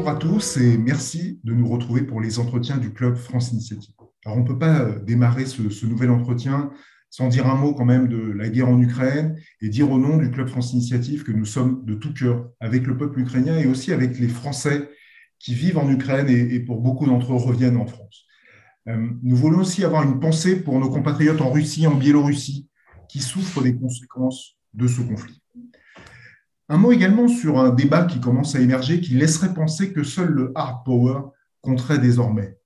Bonjour à tous et merci de nous retrouver pour les entretiens du Club France Initiative. Alors, on ne peut pas démarrer ce nouvel entretien sans dire un mot quand même de la guerre en Ukraine et dire au nom du Club France Initiative que nous sommes de tout cœur avec le peuple ukrainien et aussi avec les Français qui vivent en Ukraine et pour beaucoup d'entre eux reviennent en France. Nous voulons aussi avoir une pensée pour nos compatriotes en Russie, en Biélorussie, qui souffrent des conséquences de ce conflit. Un mot également sur un débat qui commence à émerger qui laisserait penser que seul le hard power compterait désormais.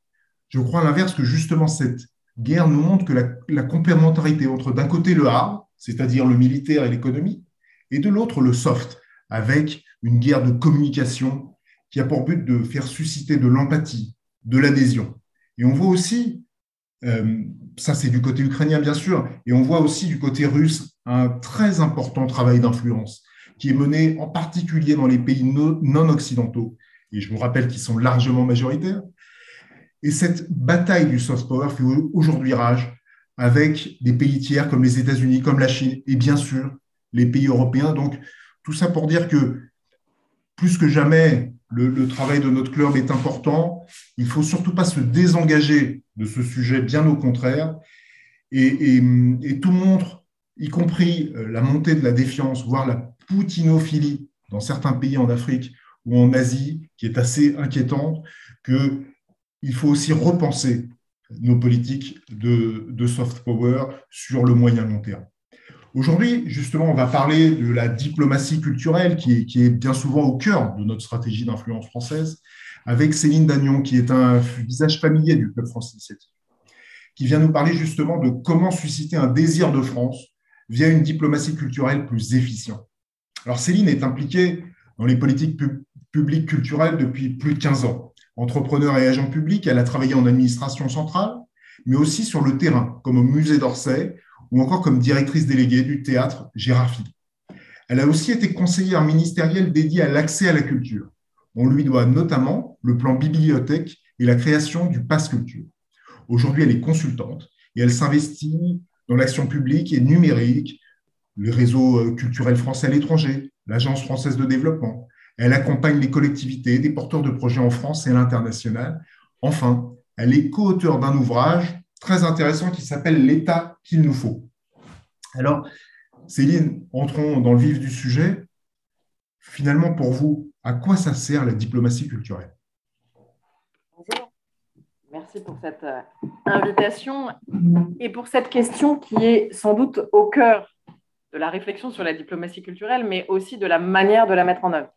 Je crois à l'inverse que justement cette guerre nous montre que la complémentarité entre d'un côté le hard, c'est-à-dire le militaire et l'économie, et de l'autre le soft, avec une guerre de communication qui a pour but de faire susciter de l'empathie, de l'adhésion. Et on voit aussi, ça c'est du côté ukrainien bien sûr, et on voit aussi du côté russe un très important travail d'influence qui est mené en particulier dans les pays non occidentaux, et je vous rappelle qu'ils sont largement majoritaires. Et cette bataille du soft power fait aujourd'hui rage avec des pays tiers comme les États-Unis, comme la Chine, et bien sûr les pays européens. Donc, tout ça pour dire que plus que jamais, le travail de notre club est important. Il ne faut surtout pas se désengager de ce sujet, bien au contraire. Et tout montre, y compris la montée de la défiance, voire la poutinophilie dans certains pays en Afrique ou en Asie, qui est assez inquiétante, qu'il faut aussi repenser nos politiques de soft power sur le moyen long terme. Aujourd'hui, justement, on va parler de la diplomatie culturelle qui est bien souvent au cœur de notre stratégie d'influence française, avec Céline Dagnon, qui est un visage familier du Club France Initiative, qui vient nous parler justement de comment susciter un désir de France via une diplomatie culturelle plus efficiente. Alors, Céline est impliquée dans les politiques publiques culturelles depuis plus de 15 ans. Entrepreneur et agent public, elle a travaillé en administration centrale, mais aussi sur le terrain, comme au musée d'Orsay, ou encore comme directrice déléguée du théâtre Gérard Philippe. Elle a aussi été conseillère ministérielle dédiée à l'accès à la culture. On lui doit notamment le plan bibliothèque et la création du Pass Culture. Aujourd'hui, elle est consultante et elle s'investit dans l'action publique et numérique, le réseau culturel français à l'étranger, l'Agence française de développement. Elle accompagne les collectivités, des porteurs de projets en France et à l'international. Enfin, elle est co-auteure d'un ouvrage très intéressant qui s'appelle L'État qu'il nous faut. Alors, Céline, entrons dans le vif du sujet. Finalement, pour vous, à quoi ça sert la diplomatie culturelle? Bonjour, merci pour cette invitation et pour cette question qui est sans doute au cœur de la réflexion sur la diplomatie culturelle, mais aussi de la manière de la mettre en œuvre.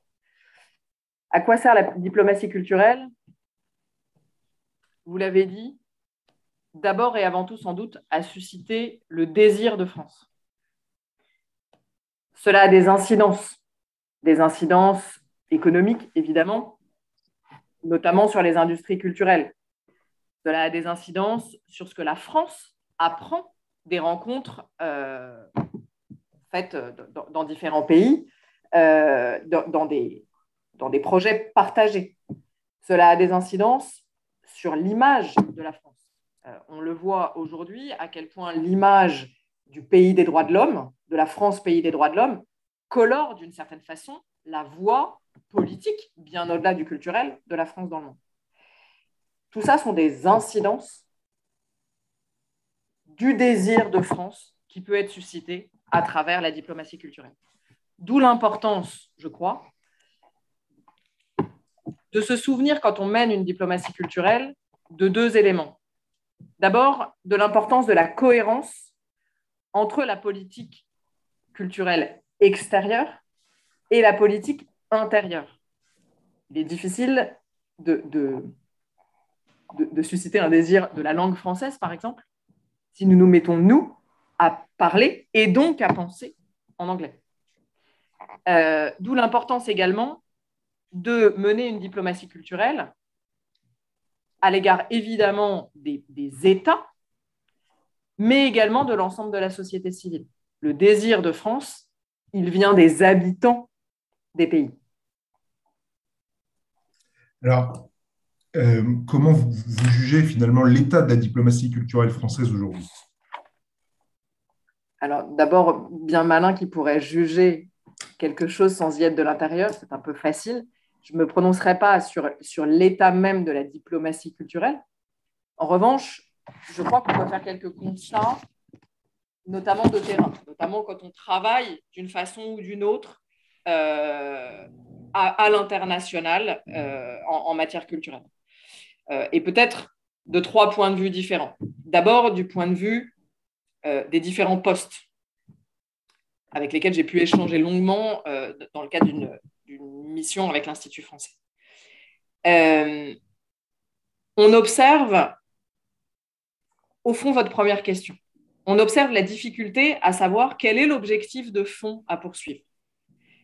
À quoi sert la diplomatie culturelle? Vous l'avez dit, d'abord et avant tout, sans doute, à susciter le désir de France. Cela a des incidences économiques, évidemment, notamment sur les industries culturelles. Cela a des incidences sur ce que la France apprend des rencontres faites dans différents pays, dans des projets partagés. Cela a des incidences sur l'image de la France. On le voit aujourd'hui à quel point l'image du pays des droits de l'homme, de la France pays des droits de l'homme, colore d'une certaine façon la voix politique, bien au-delà du culturel, de la France dans le monde. Tout ça sont des incidences du désir de France qui peut être suscité à travers la diplomatie culturelle. D'où l'importance, je crois, de se souvenir quand on mène une diplomatie culturelle de deux éléments. D'abord, de l'importance de la cohérence entre la politique culturelle extérieure et la politique intérieure. Il est difficile de susciter un désir de la langue française, par exemple, si nous nous mettons, nous, à parler et donc à penser en anglais. D'où l'importance également de mener une diplomatie culturelle à l'égard évidemment des États, mais également de l'ensemble de la société civile. Le désir de France, il vient des habitants des pays. Alors, comment vous jugez finalement l'état de la diplomatie culturelle française aujourd'hui? Alors, d'abord, bien malin qui pourrait juger quelque chose sans y être de l'intérieur, c'est un peu facile. je ne me prononcerai pas sur l'état même de la diplomatie culturelle. En revanche, je crois qu'on peut faire quelques constats, notamment de terrain, notamment quand on travaille d'une façon ou d'une autre à l'international en matière culturelle. Et peut-être de 3 points de vue différents. D'abord, du point de vue des différents postes avec lesquels j'ai pu échanger longuement dans le cadre d'une mission avec l'Institut français. On observe, au fond, votre première question. On observe la difficulté à savoir quel est l'objectif de fond à poursuivre.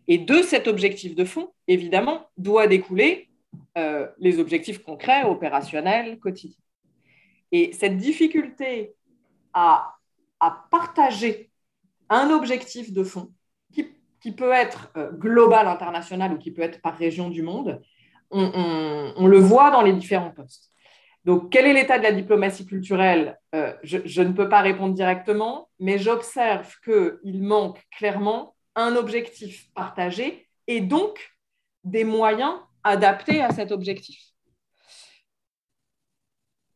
Et de cet objectif de fond, évidemment, doit découler les objectifs concrets, opérationnels, quotidiens. Et cette difficulté à partager un objectif de fond qui peut être global, international ou qui peut être par région du monde, on le voit dans les différents postes. Donc, quel est l'état de la diplomatie culturelle ? Je ne peux pas répondre directement, mais j'observe qu'il manque clairement un objectif partagé et donc des moyens adaptés à cet objectif.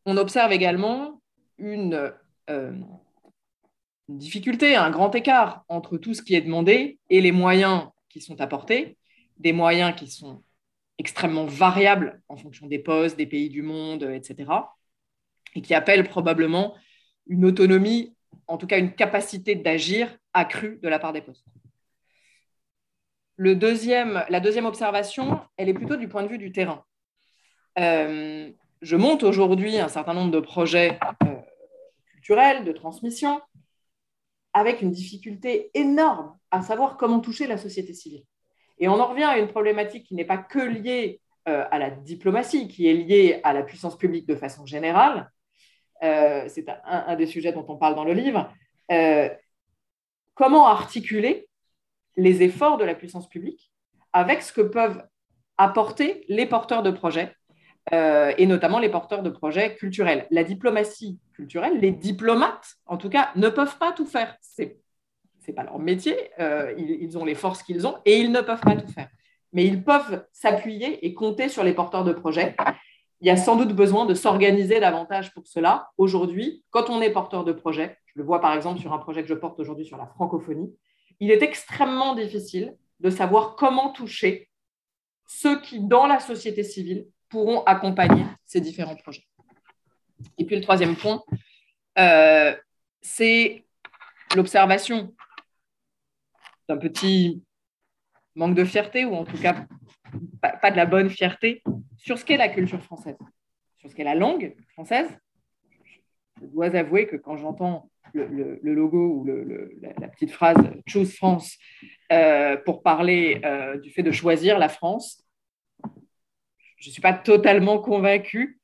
On observe également une difficulté, un grand écart entre tout ce qui est demandé et les moyens qui sont apportés, des moyens qui sont extrêmement variables en fonction des postes, des pays du monde, etc., et qui appellent probablement une autonomie, en tout cas une capacité d'agir accrue de la part des postes. La deuxième observation, elle est plutôt du point de vue du terrain. Je monte aujourd'hui un certain nombre de projets culturels, de transmission, avec une difficulté énorme à savoir comment toucher la société civile. Et on en revient à une problématique qui n'est pas que liée à la diplomatie, qui est liée à la puissance publique de façon générale. C'est un des sujets dont on parle dans le livre. Comment articuler les efforts de la puissance publique avec ce que peuvent apporter les porteurs de projets, et notamment les porteurs de projets culturels. La diplomatie culturelle, les diplomates, en tout cas, ne peuvent pas tout faire. C'est pas leur métier, ils ont les forces qu'ils ont et ils ne peuvent pas tout faire. Mais ils peuvent s'appuyer et compter sur les porteurs de projets. Il y a sans doute besoin de s'organiser davantage pour cela. Aujourd'hui, quand on est porteur de projet, je le vois par exemple sur un projet que je porte aujourd'hui sur la francophonie, il est extrêmement difficile de savoir comment toucher ceux qui, dans la société civile, pourront accompagner ces différents projets. Et puis le troisième point, c'est l'observation d'un petit manque de fierté, ou en tout cas pas de la bonne fierté, sur ce qu'est la culture française, sur ce qu'est la langue française. Je dois avouer que quand j'entends le logo ou la petite phrase « Choose France » pour parler du fait de choisir la France, je ne suis pas totalement convaincue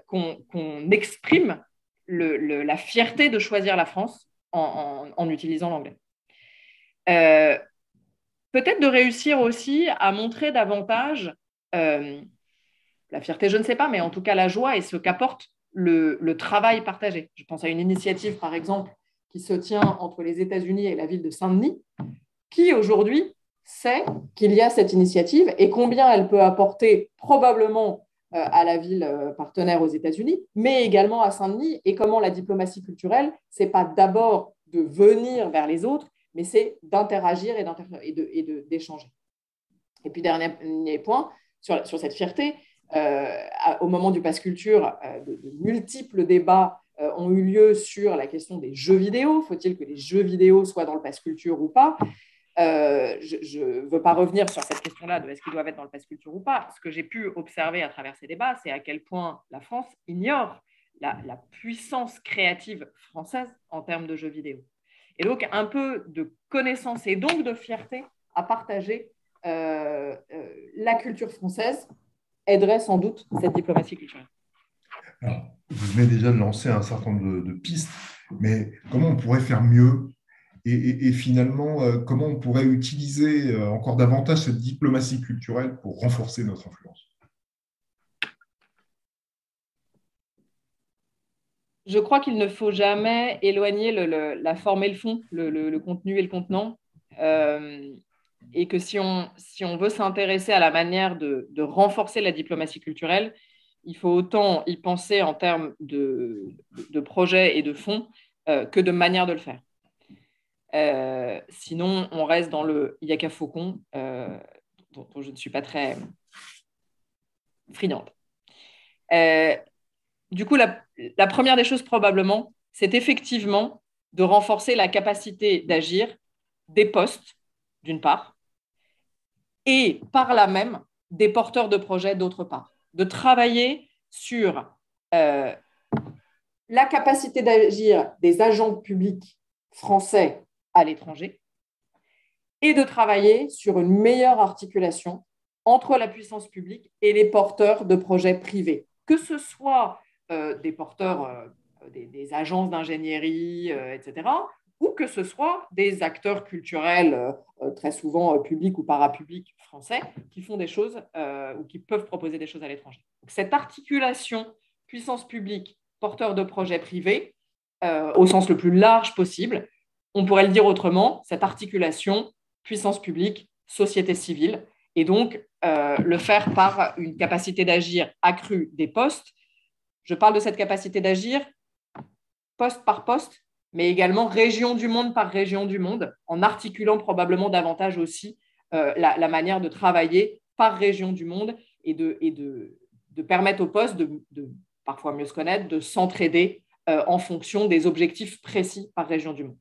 qu'on exprime la fierté de choisir la France en utilisant l'anglais. Peut-être de réussir aussi à montrer davantage la fierté, je ne sais pas, mais en tout cas la joie et ce qu'apporte le travail partagé. Je pense à une initiative, par exemple, qui se tient entre les États-Unis et la ville de Saint-Denis, qui aujourd'hui sait qu'il y a cette initiative et combien elle peut apporter probablement à la ville partenaire aux États-Unis, mais également à Saint-Denis, et comment la diplomatie culturelle, ce n'est pas d'abord de venir vers les autres, mais c'est d'interagir et d'échanger. Et puis, dernier point, sur cette fierté, au moment du Pass Culture, de multiples débats ont eu lieu sur la question des jeux vidéo. Faut-il que les jeux vidéo soient dans le Pass Culture ou pas ? Je ne veux pas revenir sur cette question-là de est-ce qu'ils doivent être dans le Pass Culture ou pas. Ce que j'ai pu observer à travers ces débats, c'est à quel point la France ignore la puissance créative française en termes de jeux vidéo. Et donc, un peu de connaissance et donc de fierté à partager la culture française aiderait sans doute cette diplomatie culturelle. Alors, vous venez déjà de lancer un certain nombre de pistes, mais comment on pourrait faire mieux et finalement, comment on pourrait utiliser encore davantage cette diplomatie culturelle pour renforcer notre influence ? Je crois qu'il ne faut jamais éloigner la forme et le fond, le contenu et le contenant. et que si on veut s'intéresser à la manière de renforcer la diplomatie culturelle, il faut autant y penser en termes de projets et de fonds que de manière de le faire. Sinon, on reste dans le Yaka Faucon, dont je ne suis pas très friande. Du coup, la première des choses, probablement, c'est effectivement de renforcer la capacité d'agir des postes, d'une part, et par là même des porteurs de projets, d'autre part. De travailler sur la capacité d'agir des agents publics français à l'étranger et de travailler sur une meilleure articulation entre la puissance publique et les porteurs de projets privés, que ce soit des porteurs, des agences d'ingénierie, etc., ou que ce soit des acteurs culturels, très souvent publics ou parapublics français, qui font des choses ou qui peuvent proposer des choses à l'étranger. Donc, cette articulation puissance publique, porteur de projets privés, au sens le plus large possible, on pourrait le dire autrement, cette articulation puissance publique, société civile, et donc le faire par une capacité d'agir accrue des postes. Je parle de cette capacité d'agir poste par poste, mais également région du monde par région du monde, en articulant probablement davantage aussi la manière de travailler par région du monde et de permettre aux postes de parfois mieux se connaître, de s'entraider en fonction des objectifs précis par région du monde.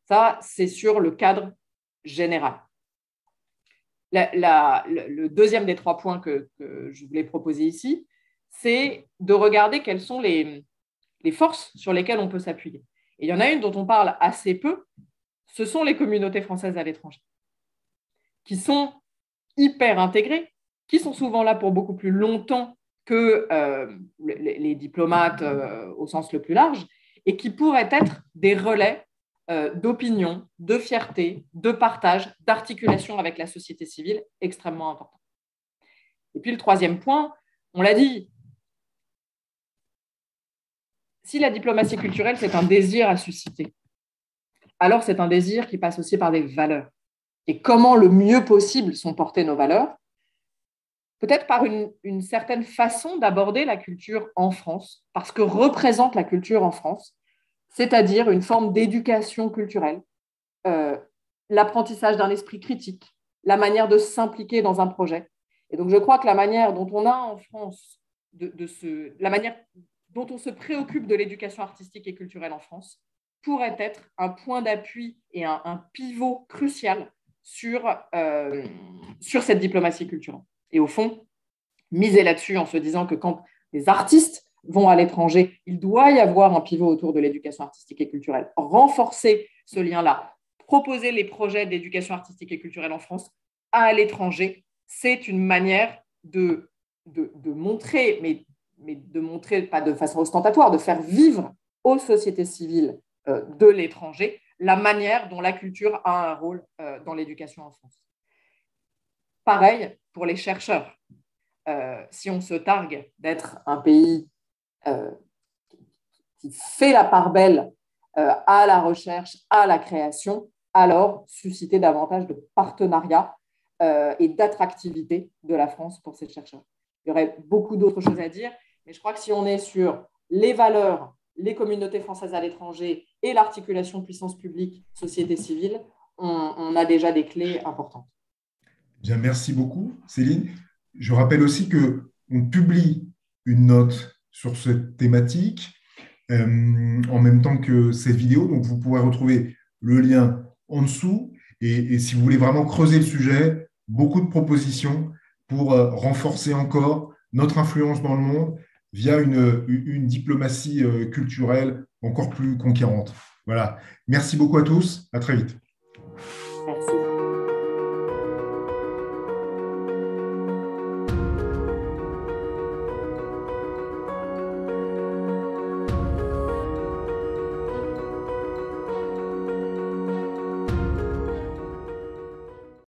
Ça, c'est sur le cadre général. Le deuxième des 3 points que je voulais proposer ici, c'est de regarder quelles sont les forces sur lesquelles on peut s'appuyer. Et il y en a une dont on parle assez peu, ce sont les communautés françaises à l'étranger, qui sont hyper intégrées, qui sont souvent là pour beaucoup plus longtemps que les diplomates au sens le plus large, et qui pourraient être des relais d'opinion, de fierté, de partage, d'articulation avec la société civile extrêmement important. Et puis le 3e point, on l'a dit, si la diplomatie culturelle, c'est un désir à susciter, alors c'est un désir qui passe aussi par des valeurs. Et comment le mieux possible sont portées nos valeurs? Peut-être par une certaine façon d'aborder la culture en France, parce que représente la culture en France, c'est-à-dire une forme d'éducation culturelle, l'apprentissage d'un esprit critique, la manière de s'impliquer dans un projet. Et donc, je crois que la manière dont on a en France, la manière dont on se préoccupe de l'éducation artistique et culturelle en France, pourrait être un point d'appui et un pivot crucial sur cette diplomatie culturelle. Et au fond, miser là-dessus en se disant que quand les artistes vont à l'étranger, il doit y avoir un pivot autour de l'éducation artistique et culturelle. Renforcer ce lien-là, proposer les projets d'éducation artistique et culturelle en France à l'étranger, c'est une manière de montrer, mais de montrer pas de façon ostentatoire, de faire vivre aux sociétés civiles de l'étranger la manière dont la culture a un rôle dans l'éducation en France. Pareil pour les chercheurs. Si on se targue d'être un pays qui fait la part belle à la recherche, à la création, alors susciter davantage de partenariats et d'attractivité de la France pour ces chercheurs. Il y aurait beaucoup d'autres choses à dire, mais je crois que si on est sur les valeurs, les communautés françaises à l'étranger et l'articulation puissance publique, société civile, on a déjà des clés importantes. Bien, merci beaucoup, Céline. Je rappelle aussi qu'on publie une note sur cette thématique en même temps que cette vidéo. Donc, vous pourrez retrouver le lien en dessous. Et si vous voulez vraiment creuser le sujet, beaucoup de propositions pour renforcer encore notre influence dans le monde via une diplomatie culturelle encore plus conquérante. Voilà. Merci beaucoup à tous. À très vite. Merci.